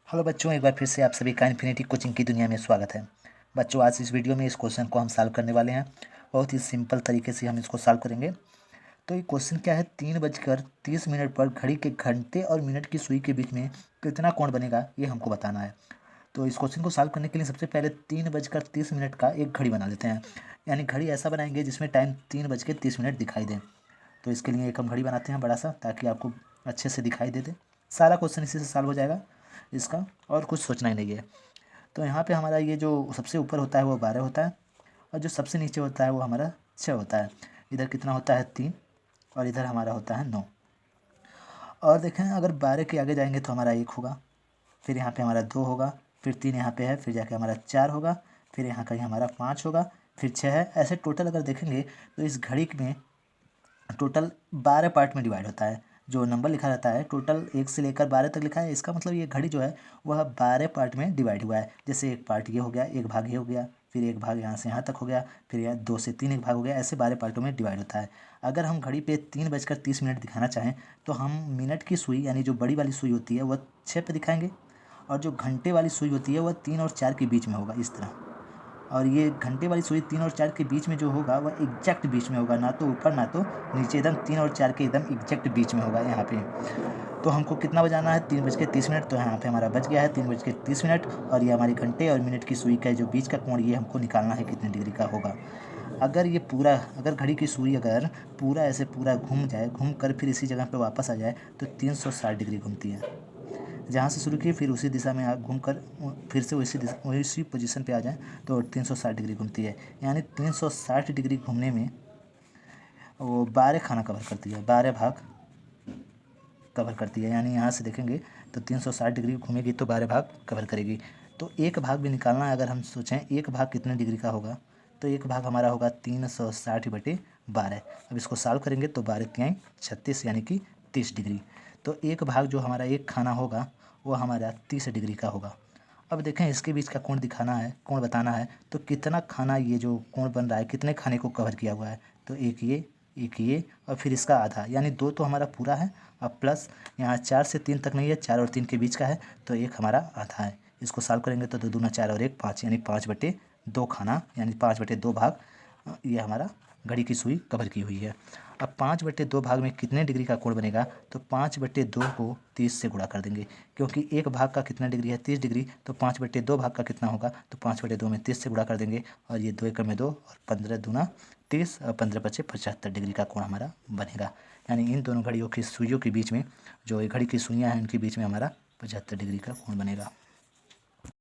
Hello बच्चों, एक बार फिर से आप सभी का इन्फिनिटी कोचिंग की दुनिया में स्वागत है। बच्चों, आज इस वीडियो में इस क्वेश्चन को हम सॉल्व करने वाले हैं। बहुत ही सिंपल तरीके से हम इसको सॉल्व करेंगे। तो ये क्वेश्चन क्या है, 3:30 पर घड़ी के घंटे और मिनट की सुई के बीच में कितना कोण बनेगा, ये हमको बताना है। तो इस क्वेश्चन को सॉल्व करने के लिए सबसे पहले 3:30 का एक घड़ी बना लेते हैं। यानी घड़ी ऐसा बनाएंगे जिसमें टाइम 3:30 दिखाई दे। तो इसके लिए एक हम घड़ी बनाते हैं बड़ा सा, ताकि आपको अच्छे से दिखाई दे। सारा क्वेश्चन इसी से सॉल्व हो जाएगा इसका, और कुछ सोचना ही नहीं है। तो यहाँ पे हमारा ये जो सबसे ऊपर होता है वो 12 होता है, और जो सबसे नीचे होता है वो हमारा 6 होता है। इधर कितना होता है 3, और इधर हमारा होता है 9। और देखें, अगर 12 के आगे जाएंगे तो हमारा 1 होगा, फिर यहाँ पे हमारा 2 होगा, फिर 3 यहाँ पे है, फिर जाके हमारा 4 होगा, फिर यहाँ कहीं हमारा 5 होगा, फिर 6 है। ऐसे टोटल अगर देखेंगे तो इस घड़ी में टोटल 12 पार्ट में डिवाइड होता है। जो नंबर लिखा रहता है टोटल 1 से लेकर 12 तक लिखा है, इसका मतलब ये घड़ी जो है वह 12 पार्ट में डिवाइड हुआ है। जैसे एक पार्ट ये हो गया, एक भाग ये हो गया, फिर एक भाग यहाँ से यहाँ तक हो गया, फिर यहाँ 2 से 3 एक भाग हो गया, ऐसे 12 पार्टों में डिवाइड होता है। अगर हम घड़ी पे 3:30 दिखाना चाहें तो हम मिनट की सुई यानी जो बड़ी वाली सुई होती है वह 6 पे दिखाएंगे, और जो घंटे वाली सुई होती है वह 3 और 4 के बीच में होगा, इस तरह। और ये घंटे वाली सुई 3 और 4 के बीच में जो होगा वह एग्जैक्ट बीच में होगा, ना तो ऊपर ना तो नीचे, एकदम 3 और 4 के एकदम एग्जैक्ट बीच में होगा यहाँ पे। तो हमको कितना बजाना है, 3:30। तो यहाँ पे हमारा बच गया है 3:30, और ये हमारी घंटे और मिनट की सुई का जो बीच का कोण, ये हमको निकालना है कितने डिग्री का होगा। अगर घड़ी की सुई अगर पूरा ऐसे पूरा घूम जाए, घूम कर फिर इसी जगह पे वापस आ जाए, तो 360 डिग्री घूमती है। जहाँ से शुरू किए फिर उसी दिशा में आप घूम कर फिर से उसी पोजीशन पे आ जाएं तो 360 डिग्री घूमती है। यानी 360 डिग्री घूमने में वो 12 खाना कवर करती है, 12 भाग कवर करती है। यानी यहाँ से देखेंगे तो 360 डिग्री घूमेगी तो 12 भाग कवर करेगी। तो एक भाग भी निकालना है। अगर हम सोचें एक भाग कितने डिग्री का होगा, तो एक भाग हमारा होगा 360/12। अब इसको सॉल्व करेंगे तो 12×3 = 36, यानी कि 30 डिग्री। तो एक भाग जो हमारा एक खाना होगा वो हमारा 30 डिग्री का होगा। अब देखें, इसके बीच का कोण दिखाना है, कोण बताना है, तो कितना खाना ये जो कोण बन रहा है कितने खाने को कवर किया हुआ है। तो एक ये और फिर इसका आधा, यानी 2 तो हमारा पूरा है। अब प्लस यहाँ 4 से 3 तक नहीं है, 4 और 3 के बीच का है, तो 1 हमारा आधा है। इसको सॉल्व करेंगे तो 2 दूना 4 और 1 5, यानी 5/2 खाना, यानी 5/2 भाग ये हमारा घड़ी की सुई कवर की हुई है। अब 5/2 भाग में कितने डिग्री का कोण बनेगा, तो 5/2 को 30 से गुणा कर देंगे, क्योंकि एक भाग का कितना डिग्री है 30 डिग्री। तो 5/2 भाग का कितना होगा, तो 5/2 में 30 से गुणा कर देंगे, और ये 2 एकम में 2 और 15 दूना 30 और 15×5 = 75 डिग्री का कोण हमारा बनेगा। यानी इन दोनों घड़ियों की सुइयों के बीच में, जो घड़ी की सुइयाँ हैं उनके बीच में हमारा 75 डिग्री का कोण बनेगा।